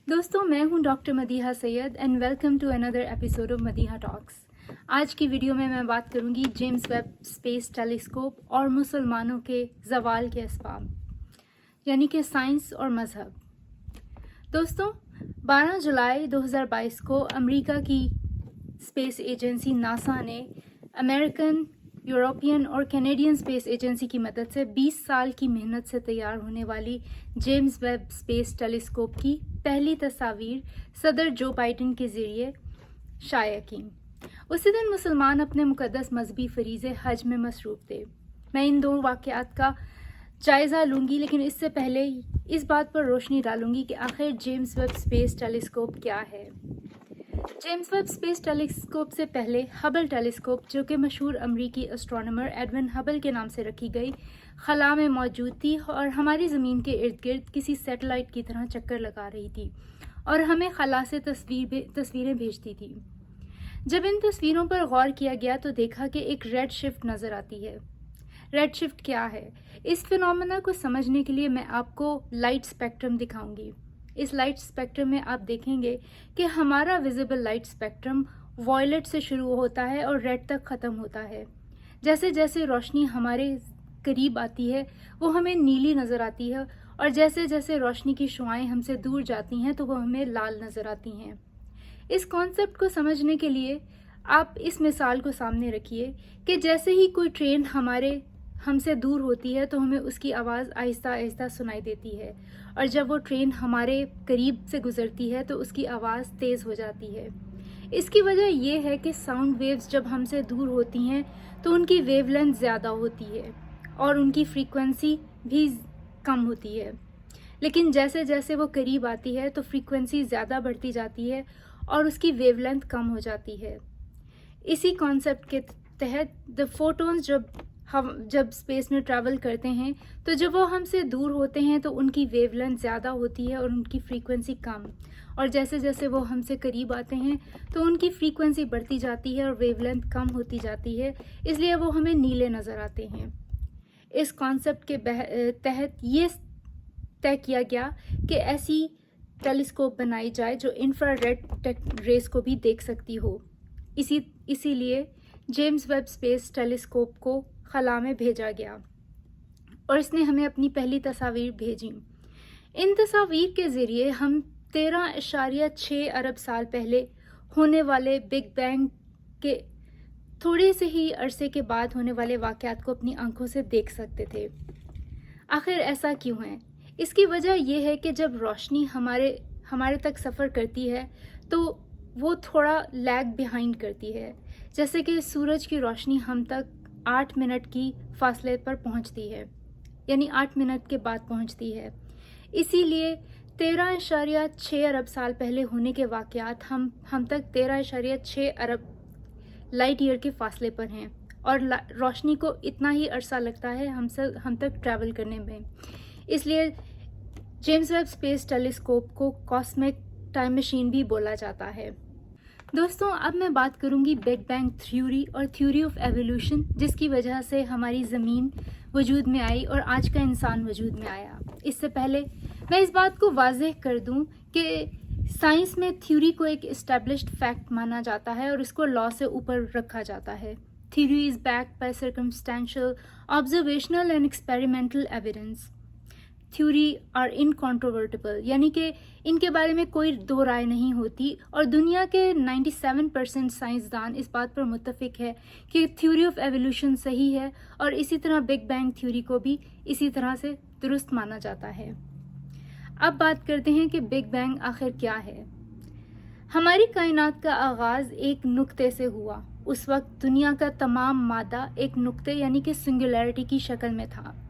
दोस्तों, मैं हूं doctor Madiha Syed and welcome to another episode of Madiha talks. आज की वीडियो में मैं बात करूंगी जेम्स वेब स्पेस टेलीस्कोप और मुसलमानों के ज़वाल के असबाब, यानी कि साइंस और मज़हब। दोस्तों, 12 जुलाई 2022 को अमेरिका की स्पेस एजेंसी नासा ने अमेरिकन, यूरोपियन और कैनेडियन स्पेस एजेंसी की मदद से 20 साल की मेहनत से तैयार होने वाली जेम्स वेब स्पेस टेलीस्कोप की पहली तस्वीर सदर जो बाइडन के ज़रिए शाया की। उसी दिन मुसलमान अपने मुक़द्दस मजहबी फरीज़े हज में मसरूफ़ थे। मैं इन दो वाक़यात का जायज़ा लूँगी, लेकिन इससे पहले इस बात पर रोशनी डालूँगी कि आखिर जेम्स वेब स्पेस टेलीस्कोप क्या है। जेम्स वेब स्पेस टेलीस्कोप से पहले हबल टेलीस्कोप, जो कि मशहूर अमरीकी एस्ट्रोनॉमर एडविन हबल के नाम से रखी गई, खला में मौजूद थी और हमारी ज़मीन के इर्द गिर्द किसी सैटेलाइट की तरह चक्कर लगा रही थी और हमें खला से तस्वीरें भेजती थी। जब इन तस्वीरों पर गौर किया गया तो देखा कि एक रेड शिफ्ट नज़र आती है। रेड शिफ्ट क्या है? इस फिनोमेना को समझने के लिए मैं आपको लाइट स्पेक्ट्रम दिखाऊंगी। इस लाइट स्पेक्ट्रम में आप देखेंगे कि हमारा विजिबल लाइट स्पेक्ट्रम वॉयलेट से शुरू होता है और रेड तक ख़त्म होता है। जैसे जैसे रोशनी हमारे करीब आती है वो हमें नीली नज़र आती है, और जैसे जैसे रोशनी की शुआएं हमसे दूर जाती हैं तो वो हमें लाल नज़र आती हैं। इस कॉन्सेप्ट को समझने के लिए आप इस मिसाल को सामने रखिए कि जैसे ही कोई ट्रेन हमसे दूर होती है तो हमें उसकी आवाज़ आहिस्ता आहिस्ता सुनाई देती है, और जब वो ट्रेन हमारे करीब से गुजरती है तो उसकी आवाज़ तेज़ हो जाती है। इसकी वजह ये है कि साउंड वेव्स जब हमसे दूर होती हैं तो उनकी वेवलेंथ ज़्यादा होती है और उनकी फ्रीक्वेंसी भी कम होती है, लेकिन जैसे जैसे वो करीब आती है तो फ्रीक्वेंसी ज़्यादा बढ़ती जाती है और उसकी वेवलेंथ कम हो जाती है। इसी कॉन्सेप्ट के तहत द फोटोन्स जब स्पेस में ट्रैवल करते हैं तो जब वो हमसे दूर होते हैं तो उनकी वेवलेंथ ज़्यादा होती है और उनकी फ्रीक्वेंसी कम, और जैसे जैसे वो हमसे करीब आते हैं तो उनकी फ्रीक्वेंसी बढ़ती जाती है और वेवलेंथ कम होती जाती है, इसलिए वो हमें नीले नज़र आते हैं। इस कॉन्सेप्ट के तहत ये तय किया गया कि ऐसी टेलीस्कोप बनाई जाए जो इंफ्रारेड रेस को भी देख सकती हो। इसीलिए जेम्स वेब स्पेस टेलीस्कोप को खला में भेजा गया और इसने हमें अपनी पहली तस्वीर भेजी। इन तस्वीर के ज़रिए हम 13.6 अरब साल पहले होने वाले बिग बैंग के थोड़े से ही अरसे के बाद होने वाले वाक़यात को अपनी आंखों से देख सकते थे। आखिर ऐसा क्यों है? इसकी वजह यह है कि जब रोशनी हमारे तक सफ़र करती है तो वो थोड़ा लैग बिहाइंड करती है। जैसे कि सूरज की रोशनी हम तक 8 मिनट की फासले पर पहुंचती है, यानी 8 मिनट के बाद पहुंचती है। इसीलिए 13.6 अरब साल पहले होने के वाक़यात हम तक 13.6 अरब लाइट ईयर के फासले पर हैं, और रोशनी को इतना ही अरसा लगता है हम तक ट्रैवल करने में। इसलिए जेम्स वेब स्पेस टेलीस्कोप को कॉस्मिक टाइम मशीन भी बोला जाता है। दोस्तों, अब मैं बात करूंगी बिग बैंग थ्योरी और थ्योरी ऑफ एवोल्यूशन, जिसकी वजह से हमारी ज़मीन वजूद में आई और आज का इंसान वजूद में आया। इससे पहले मैं इस बात को वाज़ेह कर दूं कि साइंस में थ्योरी को एक इस्टेब्लिश्ड फैक्ट माना जाता है और इसको लॉ से ऊपर रखा जाता है। Theory is backed by circumstantial, observational and experimental evidence. Theory are incontrovertible, यानी कि इनके बारे में कोई दो राय नहीं होती, और दुनिया के 97% साइंसदान इस बात पर मुत्तफिक है कि थ्योरी ऑफ एवोल्यूशन सही है, और इसी तरह बिग बैंग थ्योरी को भी इसी तरह से दुरुस्त माना जाता है। अब बात करते हैं कि बिग बैंग आखिर क्या है। हमारी कायनात का आगाज़ एक नुक्ते से हुआ। उस वक्त दुनिया का तमाम मादा एक नुक्ते यानी कि सिंगुलैरिटी की शक्ल में था,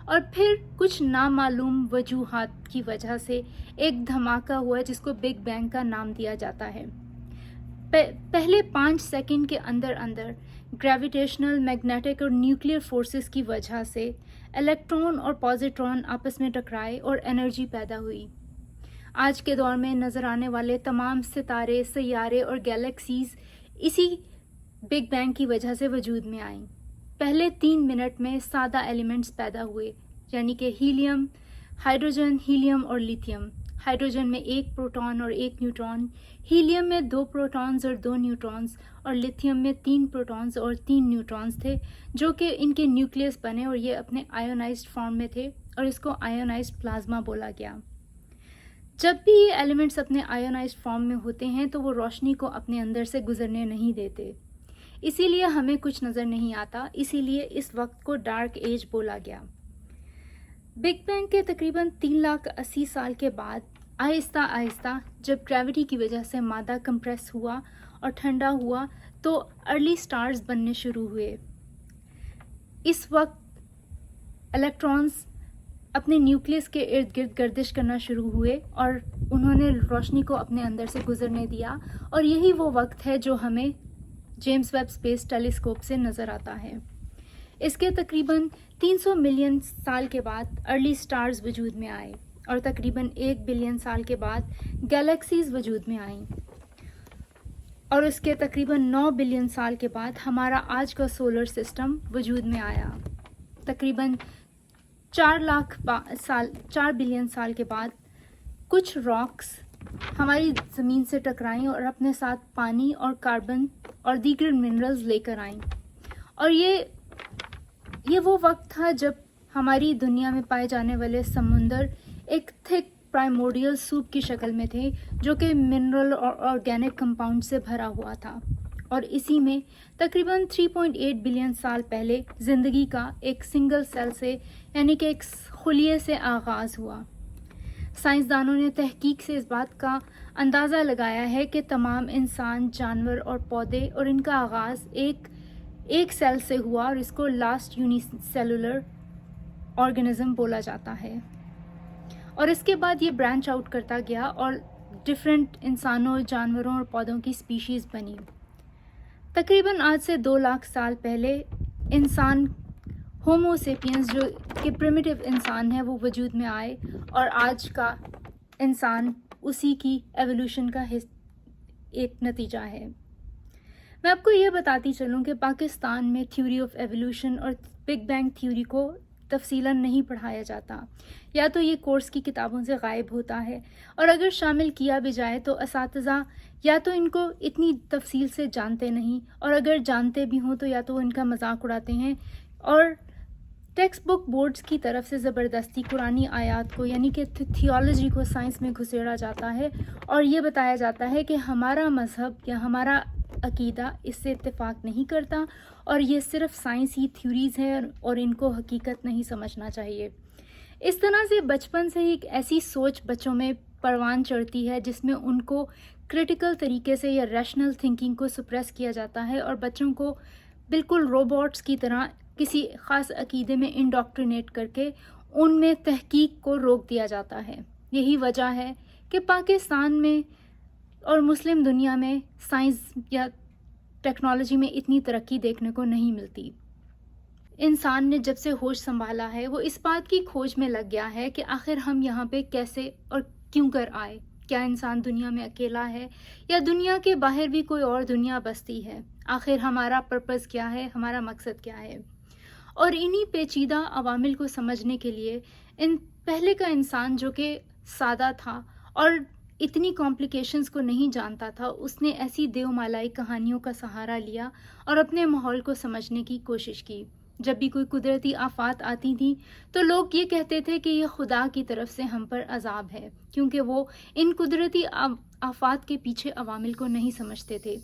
और फिर कुछ नामालूम वजूहात की वजह से एक धमाका हुआ जिसको बिग बैंग का नाम दिया जाता है। पहले 5 सेकंड के अंदर अंदर ग्रेविटेशनल, मैग्नेटिक और न्यूक्लियर फोर्सेस की वजह से इलेक्ट्रॉन और पॉजिट्रॉन आपस में टकराए और एनर्जी पैदा हुई। आज के दौर में नज़र आने वाले तमाम सितारे, सैयारे और गैलेक्सीज इसी बिग बैंग की वजह से वजूद में आई। पहले 3 मिनट में सादा एलिमेंट्स पैदा हुए, यानी कि हीलियम, हाइड्रोजन, हीलियम और लिथियम। हाइड्रोजन में 1 प्रोटॉन और 1 न्यूट्रॉन, हीलियम में 2 प्रोटॉन्स और 2 न्यूट्रॉन्स और लिथियम में 3 प्रोटॉन्स और 3 न्यूट्रॉन्स थे, जो कि इनके न्यूक्लियस बने और ये अपने आयोनाइज्ड फॉर्म में थे और इसको आयोनाइज्ड प्लाज्मा बोला गया। जब भी ये एलिमेंट्स अपने आयोनाइज्ड फॉर्म में होते हैं तो वो रोशनी को अपने अंदर से गुजरने नहीं देते, इसीलिए हमें कुछ नज़र नहीं आता, इसीलिए इस वक्त को डार्क एज बोला गया। बिग बैंग के तकरीबन 3,80,000 साल के बाद आहिस्ता आहिस्ता जब ग्रेविटी की वजह से मादा कंप्रेस हुआ और ठंडा हुआ तो अर्ली स्टार्स बनने शुरू हुए। इस वक्त इलेक्ट्रॉन्स अपने न्यूक्लियस के इर्द गिर्द गर्दिश करना शुरू हुए और उन्होंने रोशनी को अपने अंदर से गुजरने दिया, और यही वो वक्त है जो हमें जेम्स वेब स्पेस टेलीस्कोप से नज़र आता है। इसके तकरीबन 300 मिलियन साल के बाद अर्ली स्टार्स वजूद में आए और तकरीबन 1 बिलियन साल के बाद गैलेक्सीज वजूद में आईं, और उसके तकरीबन 9 बिलियन साल के बाद हमारा आज का सोलर सिस्टम वजूद में आया। तकरीबन 4 बिलियन साल के बाद कुछ रॉक्स हमारी ज़मीन से टकराईं और अपने साथ पानी और कार्बन और दीगर मिनरल्स लेकर आईं, और ये वो वक्त था जब हमारी दुनिया में पाए जाने वाले समुंदर एक थिक प्राइमोर्डियल सूप की शक्ल में थे, जो कि मिनरल और ऑर्गेनिक कंपाउंड से भरा हुआ था, और इसी में तकरीबन 3.8 बिलियन साल पहले ज़िंदगी का एक सिंगल सेल से यानी कि एक खुलिये से आगाज़ हुआ। साइंसदानों ने तहकीक से इस बात का अंदाज़ा लगाया है कि तमाम इंसान, जानवर और पौधे और इनका आगाज़ एक सेल से हुआ, और इसको लास्ट यूनिसेलुलर ऑर्गेनिज्म बोला जाता है, और इसके बाद ये ब्रांच आउट करता गया और डिफरेंट इंसानों, जानवरों और पौधों की स्पीशीज़ बनी। तकरीबन आज से 2 लाख साल पहले इंसान होमो सेपियंस जो कि प्रिमिटिव इंसान है वो वजूद में आए, और आज का इंसान उसी की एवोल्यूशन का एक नतीजा है। मैं आपको ये बताती चलूँ कि पाकिस्तान में थ्योरी ऑफ एवोल्यूशन और बिग बैंग थ्योरी को तफसीलन नहीं पढ़ाया जाता, या तो ये कोर्स की किताबों से गायब होता है, और अगर शामिल किया भी जाए तो असातिज़ा या तो इनको इतनी तफसील से जानते नहीं, और अगर जानते भी हों तो या तो इनका मजाक उड़ाते हैं, और टेक्स्ट बुक बोर्ड्स की तरफ से ज़बरदस्ती कुरानी आयात को यानी कि थियोलॉजी को साइंस में घुसेड़ा जाता है, और ये बताया जाता है कि हमारा मज़हब या हमारा अकीदा इससे इत्तेफाक नहीं करता, और ये सिर्फ साइंसी थ्योरीज़ हैं और इनको हकीकत नहीं समझना चाहिए। इस तरह से बचपन से ही एक ऐसी सोच बच्चों में परवान चढ़ती है जिसमें उनको क्रिटिकल तरीके से या रैशनल थिंकिंग को सुप्रेस किया जाता है, और बच्चों को बिल्कुल रोबोट्स की तरह किसी ख़ास अकीदे में इंडोक्ट्रिनेट करके उनमें तहकीक को रोक दिया जाता है। यही वजह है कि पाकिस्तान में और मुस्लिम दुनिया में साइंस या टेक्नोलॉजी में इतनी तरक्की देखने को नहीं मिलती। इंसान ने जब से होश संभाला है वो इस बात की खोज में लग गया है कि आखिर हम यहाँ पे कैसे और क्यों कर आए। क्या इंसान दुनिया में अकेला है या दुनिया के बाहर भी कोई और दुनिया बसती है? आखिर हमारा पर्पस क्या है, हमारा मकसद क्या है? और इन्हीं पेचीदा अवामिल को समझने के लिए पहले का इंसान जो कि सादा था और इतनी कॉम्प्लिकेशंस को नहीं जानता था, उसने ऐसी देवमालाई कहानियों का सहारा लिया और अपने माहौल को समझने की कोशिश की। जब भी कोई कुदरती आफात आती थी तो लोग ये कहते थे कि यह खुदा की तरफ से हम पर अजाब है, क्योंकि वो इन कुदरती आफात के पीछे अवामिल को नहीं समझते थे।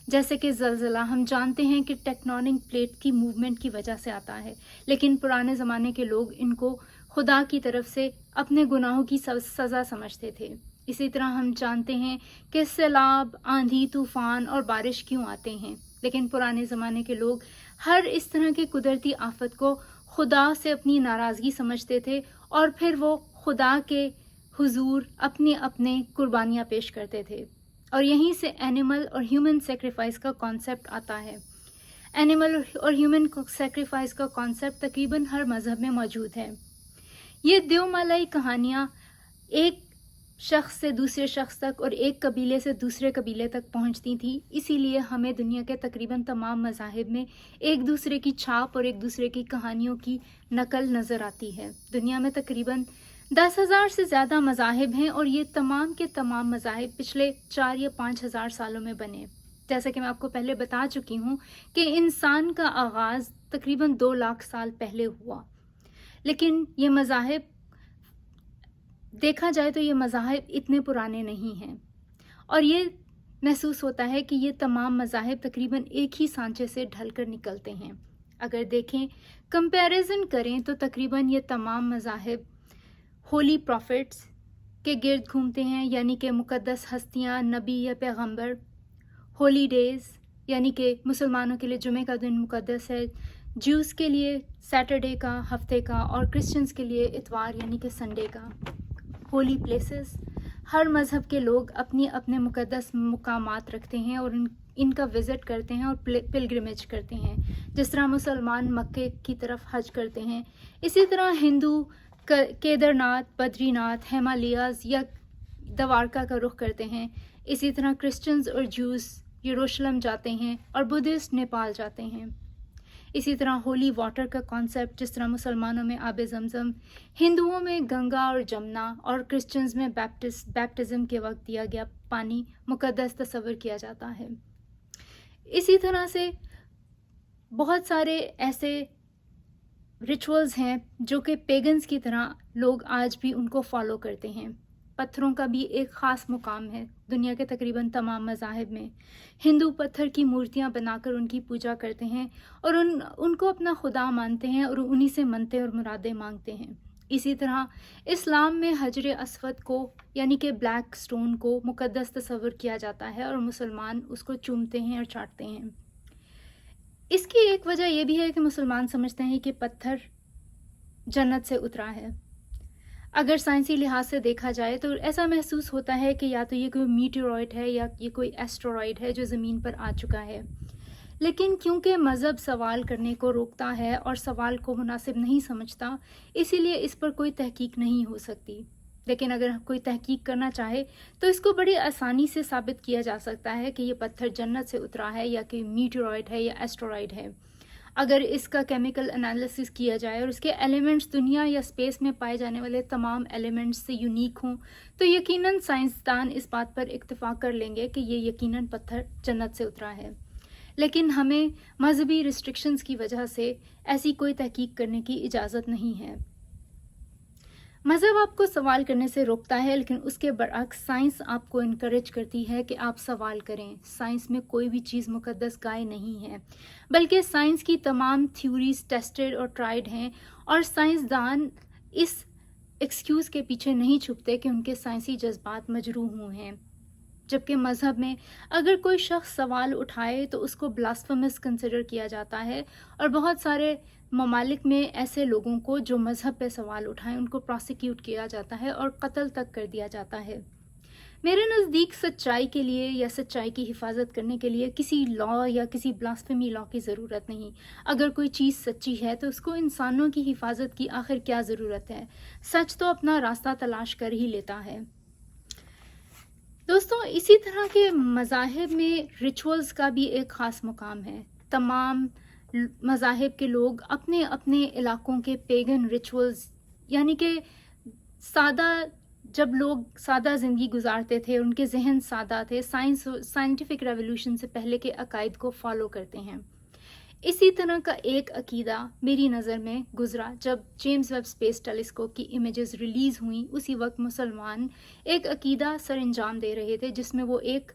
जैसे कि ज़लज़ला हम जानते हैं कि टेक्टोनिक प्लेट की मूवमेंट की वजह से आता है, लेकिन पुराने ज़माने के लोग इनको खुदा की तरफ से अपने गुनाहों की सज़ा समझते थे। इसी तरह हम जानते हैं कि सैलाब, आंधी, तूफ़ान और बारिश क्यों आते हैं, लेकिन पुराने ज़माने के लोग हर इस तरह के कुदरती आफत को खुदा से अपनी नाराज़गी समझते थे और फिर वो खुदा के हुजूर अपने अपने कुर्बानियाँ पेश करते थे। और यहीं से एनिमल और ह्यूमन सेक्रीफाइस का कॉन्सेप्ट आता है। एनिमल और ह्यूमन सेक्रीफाइस का कॉन्सेप्ट तकरीबन हर मज़हब में मौजूद है। ये देवमालाई कहानियाँ एक शख्स से दूसरे शख्स तक और एक कबीले से दूसरे कबीले तक पहुंचती थी। इसीलिए हमें दुनिया के तकरीबन तमाम मज़ाहिब में एक दूसरे की छाप और एक दूसरे की कहानियों की नकल नज़र आती है। दुनिया में तकरीबन 10,000 से ज़्यादा मज़ाहिब हैं और ये तमाम के तमाम मज़ाहिब पिछले 4 या 5,000 सालों में बने। जैसा कि मैं आपको पहले बता चुकी हूँ कि इंसान का आगाज़ तकरीबन 2 लाख साल पहले हुआ, लेकिन ये मज़ाहिब देखा जाए तो ये मज़ाहिब इतने पुराने नहीं हैं और ये महसूस होता है कि ये तमाम मज़ाहिब तकरीबन एक ही सांचे से ढल कर निकलते हैं। अगर देखें, कंपैरिजन करें तो तकरीबन ये तमाम मज़ाहिब होली प्रॉफिट्स के गिर्द घूमते हैं, यानी कि मुक़द्दस हस्तियाँ, नबी या पैगंबर। होली डेज़ यानी कि मुसलमानों के लिए जुमे का दिन मुक़द्दस है, ज्यूज़ के लिए सैटरडे का, हफ्ते का, और क्रिश्चियंस के लिए इतवार यानी कि संडे का। होली प्लेसेस, हर मज़हब के लोग अपनी अपने मुक़द्दस मुकामात रखते हैं और इनका विज़िट करते हैं और पिलग्रिमेज करते हैं। जिस तरह मुसलमान मक्के की तरफ हज करते हैं, इसी तरह हिंदू केदारनाथ, बद्रीनाथ, हिमालयाज़ या द्वारका का रुख करते हैं। इसी तरह क्रिश्चियंस और ज्यूज़ यरूशलेम जाते हैं और बुद्धिस्ट नेपाल जाते हैं। इसी तरह होली वाटर का कॉन्सेप्ट, जिस तरह मुसलमानों में आब ज़मज़म, हिंदुओं में गंगा और जमुना, और क्रिश्चियंस में बैप्टिज़म के वक्त दिया गया पानी मुक़द्दस तस्वर किया जाता है। इसी तरह से बहुत सारे ऐसे रिचुअल्स हैं जो कि पेगन्स की तरह लोग आज भी उनको फॉलो करते हैं। पत्थरों का भी एक ख़ास मुकाम है दुनिया के तकरीबन तमाम मज़ाहिब में। हिंदू पत्थर की मूर्तियां बनाकर उनकी पूजा करते हैं और उनको अपना खुदा मानते हैं और उन्हीं से मनते और मुरादें मांगते हैं। इसी तरह इस्लाम में हजर अस्वद को यानी कि ब्लैक स्टोन को मुक़द्दस तस्वर किया जाता है और मुसलमान उसको चूमते हैं और चाटते हैं। इसकी एक वजह यह भी है कि मुसलमान समझते हैं कि पत्थर जन्नत से उतरा है। अगर साइंसी लिहाज से देखा जाए तो ऐसा महसूस होता है कि या तो ये कोई मीटेरॉइड है या ये कोई एस्टेरॉइड है जो ज़मीन पर आ चुका है। लेकिन क्योंकि मज़हब सवाल करने को रोकता है और सवाल को मुनासिब नहीं समझता, इसीलिए इस पर कोई तहकीक नहीं हो सकती। लेकिन अगर कोई तहकीक करना चाहे तो इसको बड़ी आसानी से साबित किया जा सकता है कि ये पत्थर जन्नत से उतरा है या कि मीटेरॉइड है या एस्टेरॉइड है। अगर इसका केमिकल एनालिसिस किया जाए और इसके एलिमेंट्स दुनिया या स्पेस में पाए जाने वाले तमाम एलिमेंट्स से यूनिक हों, तो यकीनन साइंसदान इस बात पर इत्तेफाक कर लेंगे कि ये यकीनन पत्थर जन्नत से उतरा है। लेकिन हमें मजहबी रिस्ट्रिक्शंस की वजह से ऐसी कोई तहकीक करने की इजाज़त नहीं है। मज़हब आपको सवाल करने से रोकता है, लेकिन उसके बरअक्स साइंस आपको इनकरेज करती है कि आप सवाल करें। साइंस में कोई भी चीज़ मुक़द्दस गाय नहीं है, बल्कि साइंस की तमाम थ्योरीज टेस्टेड और ट्राइड हैं, और साइंसदान इस एक्सक्यूज़ के पीछे नहीं छुपते कि उनके साइंसी जज्बात मजरूह हुए हैं। जबकि मज़हब में अगर कोई शख्स सवाल उठाए तो उसको ब्लास्फेमस कंसिडर किया जाता है, और बहुत सारे ममालिक में ऐसे लोगों को जो मज़हब पे सवाल उठाएं उनको प्रोसिक्यूट किया जाता है और कत्ल तक कर दिया जाता है। मेरे नज़दीक सच्चाई के लिए या सच्चाई की हिफाजत करने के लिए किसी लॉ या किसी ब्लास्फेमी लॉ की ज़रूरत नहीं। अगर कोई चीज़ सच्ची है तो उसको इंसानों की हिफाजत की आखिर क्या ज़रूरत है। सच तो अपना रास्ता तलाश कर ही लेता है। दोस्तों, इसी तरह के मज़ाहिब में रिचुअल्स का भी एक ख़ास मुकाम है। तमाम मज़ाहिब के लोग अपने अपने इलाकों के पेगन रिचुअल्स, यानी कि जब लोग सादा ज़िंदगी गुजारते थे, उनके जहन सादा थे, साइंटिफिक रेवोल्यूशन से पहले के अकायद को फॉलो करते हैं। इसी तरह का एक अकीदा मेरी नज़र में गुजरा जब जेम्स वेब स्पेस टेलीस्कोप की इमेजेस रिलीज़ हुई। उसी वक्त मुसलमान एक अकीदा सर अंजाम दे रहे थे जिसमें वो एक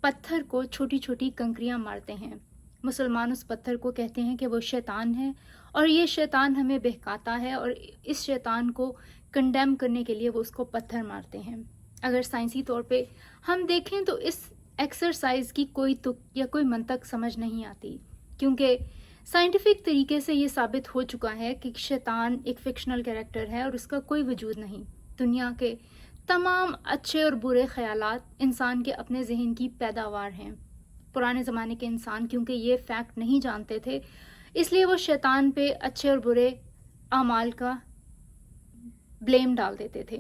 पत्थर को छोटी छोटी कंकरियां मारते हैं। मुसलमान उस पत्थर को कहते हैं कि वो शैतान है और ये शैतान हमें बहकाता है, और इस शैतान को कंडेम करने के लिए वो उसको पत्थर मारते हैं। अगर साइंसी तौर पे हम देखें तो इस एक्सरसाइज की कोई तुक या कोई मंतक समझ नहीं आती, क्योंकि साइंटिफिक तरीके से ये साबित हो चुका है कि शैतान एक फिक्शनल कैरेक्टर है और उसका कोई वजूद नहीं। दुनिया के तमाम अच्छे और बुरे ख्यालात इंसान के अपने जहन की पैदावार हैं। पुराने ज़माने के इंसान क्योंकि ये फैक्ट नहीं जानते थे, इसलिए वो शैतान पे अच्छे और बुरे अमाल का ब्लेम डाल देते थे।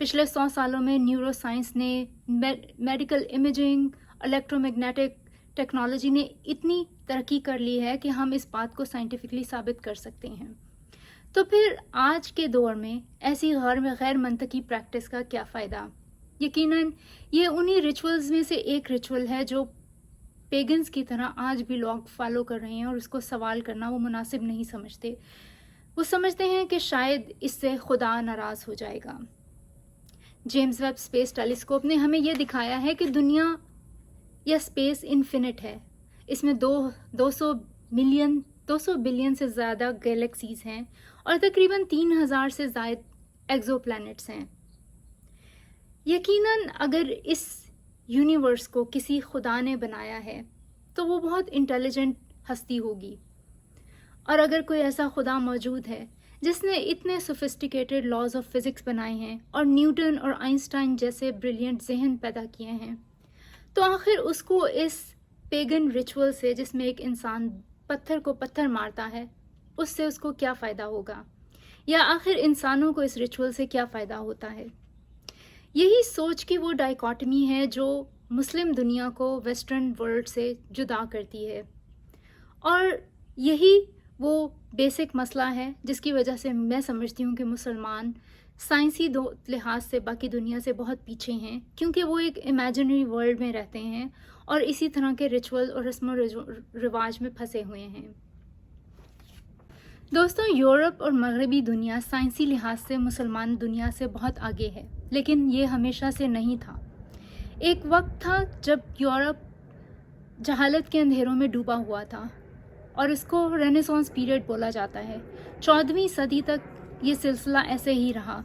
पिछले 100 सालों में न्यूरो साइंस ने, मेडिकल इमेजिंग, इलेक्ट्रोमैग्नेटिक टेक्नोलॉजी ने इतनी तरक्की कर ली है कि हम इस बात को साइंटिफिकली साबित कर सकते हैं। تو پھر آج کے دور میں ایسی غیر منطقی پریکٹس کا کیا فائدہ؟ یقیناً یہ انہی ریچولز میں سے ایک ریچول ہے جو پیگنز کی طرح آج بھی لوگ فالو کر رہے ہیں، اور اس کو سوال کرنا وہ مناسب نہیں سمجھتے۔ وہ سمجھتے ہیں کہ شاید اس سے خدا ناراض ہو جائے گا۔ جیمز ویب اسپیس ٹیلیسکوپ نے ہمیں یہ دکھایا ہے کہ دنیا یا اسپیس انفینٹ ہے۔ اس میں 200 بلین سے زیادہ گیلیکسیز ہیں اور تقریباً 3000 سے زائد ایگزو پلانٹس ہیں۔ یقیناً اگر اس یونیورس کو کسی خدا نے بنایا ہے تو وہ بہت انٹیلیجنٹ ہستی ہوگی، اور اگر کوئی ایسا خدا موجود ہے جس نے اتنے سوفسٹیکیٹڈ لاز آف فزکس بنائے ہیں اور نیوٹن اور آئنسٹائن جیسے بریلینٹ ذہن پیدا کیے ہیں، تو آخر اس کو اس پیگن ریچول سے، جس میں ایک انسان پتھر کو پتھر مارتا ہے، اس سے اس کو کیا فائدہ ہوگا؟ یا آخر انسانوں کو اس ریچول سے کیا فائدہ ہوتا ہے؟ یہی سوچ کی وہ ڈائیکاٹمی ہے جو مسلم دنیا کو ویسٹرن ورلڈ سے جدا کرتی ہے، اور یہی وہ بیسک مسئلہ ہے جس کی وجہ سے میں سمجھتی ہوں کہ مسلمان سائنسی لحاظ سے باقی دنیا سے بہت پیچھے ہیں، کیونکہ وہ ایک امیجنری ورلڈ میں رہتے ہیں اور اسی طرح کے ریچول اور رسم و رواج میں پھنسے ہوئے ہیں۔ دوستوں، یورپ اور مغربی دنیا سائنسی لحاظ سے مسلمان دنیا سے بہت آگے ہے، لیکن یہ ہمیشہ سے نہیں تھا۔ ایک وقت تھا جب یورپ جہالت کے اندھیروں میں ڈوبا ہوا تھا، اور اس کو رینیسانس پیریڈ بولا جاتا ہے۔ 14ویں صدی تک یہ سلسلہ ایسے ہی رہا۔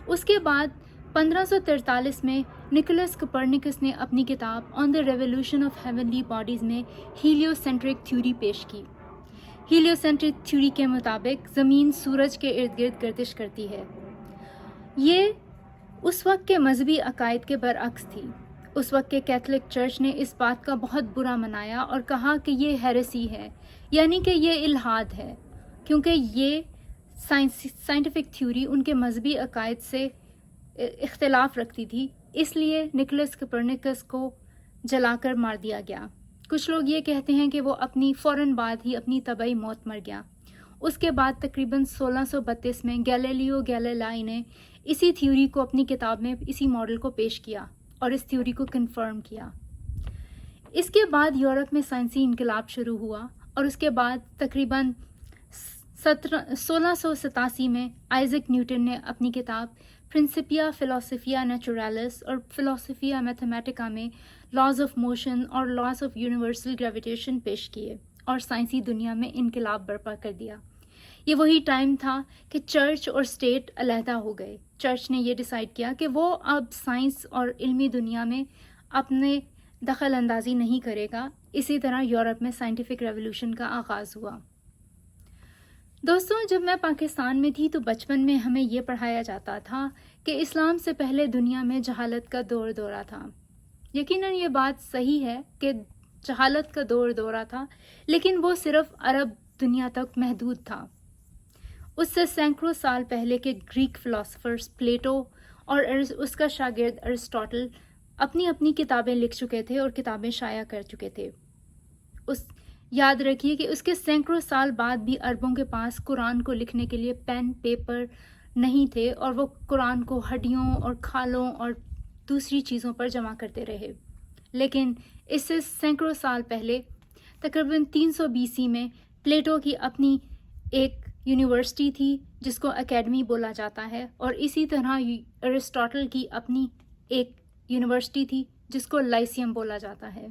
اس کے بعد 1543 میں نکولس کوپرنیکس نے اپنی کتاب آن دا ریولیوشن آف ہیونلی باڈیز میں ہیلیو سینٹرک تھیوری پیش کی۔ ہیلیو سینٹرک تھیوری کے مطابق زمین سورج کے ارد گرد گردش کرتی ہے۔ یہ اس وقت کے مذہبی عقائد کے برعکس تھی۔ اس وقت کے کیتھولک چرچ نے اس بات کا بہت برا منایا اور کہا کہ یہ ہیریسی ہے، یعنی کہ یہ الحاد ہے، کیونکہ یہ سائنٹیفک تھیوری ان کے مذہبی عقائد سے اختلاف رکھتی تھی۔ اس لیے نکولس کوپرنیکس کو جلا کر مار دیا گیا۔ کچھ لوگ یہ کہتے ہیں کہ وہ اپنی فوراً بعد ہی اپنی طبعی موت مر گیا۔ اس کے بعد تقریباً 1632 میں گیلیلیو گیلیلائی نے اسی تھیوری کو اپنی کتاب میں اسی ماڈل کو پیش کیا اور اس تھیوری کو کنفرم کیا۔ اس کے بعد یورپ میں سائنسی انقلاب شروع ہوا، اور اس کے بعد تقریباً 1687 میں آئزک نیوٹن نے اپنی کتاب پرنسپیا فلاسفیا نیچورالیس اور فلاسفیا میتھمیٹکا میں لاز آف موشن اور لاز آف یونیورسل گریویٹیشن پیش کیے اور سائنسی دنیا میں انقلاب برپا کر دیا۔ یہ وہی ٹائم تھا کہ چرچ اور اسٹیٹ علیحدہ ہو گئے۔ چرچ نے یہ ڈیسائیڈ کیا کہ وہ اب سائنس اور علمی دنیا میں اپنے دخل اندازی نہیں کرے گا۔ اسی طرح یورپ میں سائنٹیفک ریولوشن کا آغاز ہوا۔ دوستوں، جب میں پاکستان میں تھی تو بچپن میں ہمیں یہ پڑھایا جاتا تھا کہ اسلام سے پہلے دنیا میں جہالت کا دورہ تھا۔ یقیناً یہ بات صحیح ہے کہ جہالت کا دورہ تھا، لیکن وہ صرف عرب دنیا تک محدود تھا۔ اس سے سینکڑوں سال پہلے کے گریک فلاسفرز پلیٹو اور اس کا شاگرد ارسطاٹل اپنی اپنی کتابیں لکھ چکے تھے اور کتابیں شائع کر چکے تھے۔ یاد رکھیے کہ اس کے سینکڑوں سال بعد بھی عربوں کے پاس قرآن کو لکھنے کے لیے پین پیپر نہیں تھے، اور وہ قرآن کو ہڈیوں اور کھالوں اور دوسری چیزوں پر جمع کرتے رہے۔ لیکن اس سے سینکڑوں سال پہلے تقریباً 300 BC میں پلیٹو کی اپنی ایک یونیورسٹی تھی جس کو اکیڈمی بولا جاتا ہے، اور اسی طرح ارسطاٹل کی اپنی ایک یونیورسٹی تھی جس کو لائسیم بولا جاتا ہے۔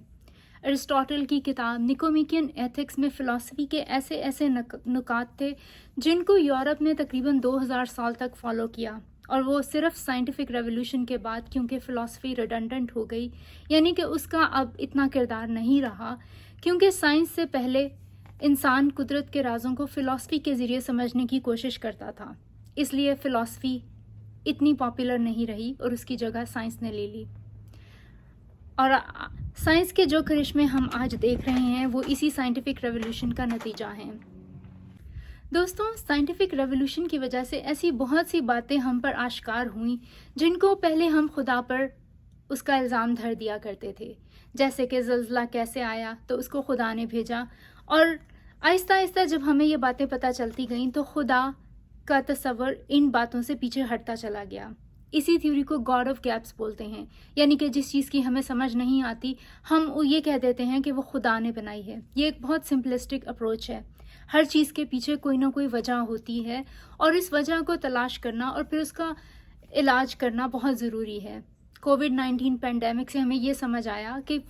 ارسطاٹل کی کتاب نکومیکین ایتھکس میں فلسفی کے ایسے ایسے نکات تھے جن کو یورپ نے تقریباً 2000 سال تک فالو کیا، اور وہ صرف سائنٹیفک ریولوشن کے بعد کیونکہ فلسفی ریڈنڈنٹ ہو گئی، یعنی کہ اس کا اب اتنا کردار نہیں رہا، کیونکہ سائنس سے پہلے انسان قدرت کے رازوں کو فلسفی کے ذریعے سمجھنے کی کوشش کرتا تھا، اس لیے فلسفی اتنی پاپولر نہیں رہی اور اس کی جگہ سائنس نے لے لی۔ اور سائنس کے جو کرشمے ہم آج دیکھ رہے ہیں وہ اسی سائنٹیفک ریولوشن کا نتیجہ ہیں۔ دوستوں، سائنٹیفک ریولوشن کی وجہ سے ایسی بہت سی باتیں ہم پر آشکار ہوئیں جن کو پہلے ہم خدا پر اس کا الزام دھر دیا کرتے تھے، جیسے کہ زلزلہ کیسے آیا تو اس کو خدا نے بھیجا، اور آہستہ آہستہ جب ہمیں یہ باتیں پتہ چلتی گئیں تو خدا کا تصور इन बातों से पीछे हटता चला गया। इसी थ्योरी को गॉड ऑफ गैप्स बोलते हैं, यानी कि जिस चीज़ की हमें समझ नहीं आती हम वो ये कह देते हैं कि वो खुदा ने बनाई है। ये एक बहुत सिंपलिस्टिक अप्रोच है। हर चीज़ के पीछे कोई ना कोई वजह होती है और इस वजह को तलाश करना और फिर उसका इलाज करना बहुत ज़रूरी है। कोविड-19 पैंडेमिक से हमें ये समझ आया कि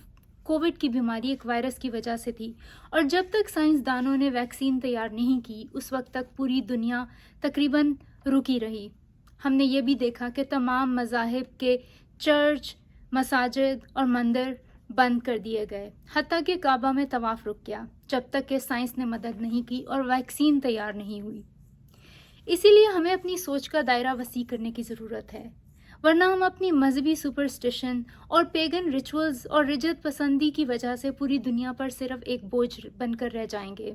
कोविड की बीमारी एक वायरस की वजह से थी और जब तक साइंसदानों ने वैक्सीन तैयार नहीं की उस वक्त तक पूरी दुनिया तकरीबन रुकी रही। हमने ये भी देखा कि तमाम मज़ाहिब के चर्च, मसाजिद और मंदिर बंद कर दिए गए, हत्ता कि काबा में तवाफ़ रुक गया जब तक कि साइंस ने मदद नहीं की और वैक्सीन तैयार नहीं हुई। इसीलिए हमें अपनी सोच का दायरा वसी करने की ज़रूरत है, वरना हम अपनी मजहबी सुपरस्टिशन और पेगन रिचुअल्स और रिजत पसंदी की वजह से पूरी दुनिया पर सिर्फ एक बोझ बनकर रह जाएंगे।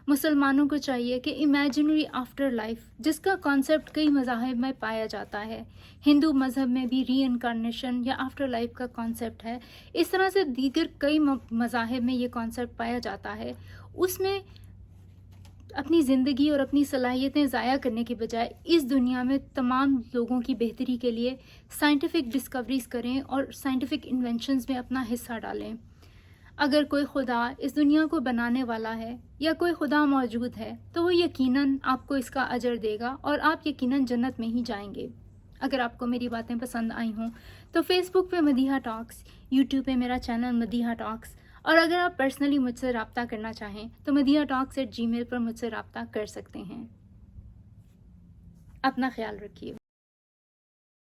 मुसलमानों को चाहिए कि इमेजिनरी आफ्टर लाइफ, जिसका कॉन्सेप्ट कई मज़ाहिब में पाया जाता है, हिंदू मज़हब में भी री इनकारनेशन या आफ्टर लाइफ का कॉन्सेप्ट है, इस तरह से दीगर कई मज़ाहिब में ये कॉन्सेप्ट पाया जाता है, उसमें अपनी ज़िंदगी और अपनी सलाहियतें ज़ाया करने के बजाय इस दुनिया में तमाम लोगों की बेहतरी के लिए साइंटिफिक डिस्कवरीज करें और साइंटिफिक इन्वेंशंस में अपना हिस्सा डालें। अगर कोई खुदा इस दुनिया को बनाने वाला है या कोई खुदा मौजूद है तो वो यकीनन आपको इसका अजर देगा और आप यकीनन जन्नत में ही जाएंगे। अगर आपको मेरी बातें पसंद आई हों तो फेसबुक पे मदीहा टॉक्स, यूट्यूब पे मेरा चैनल मदीहा टॉक्स, और अगर आप पर्सनली मुझसे रब्ता करना चाहें तो madihatalks@gmail पर मुझसे रब्ता कर सकते हैं। अपना ख्याल रखिए।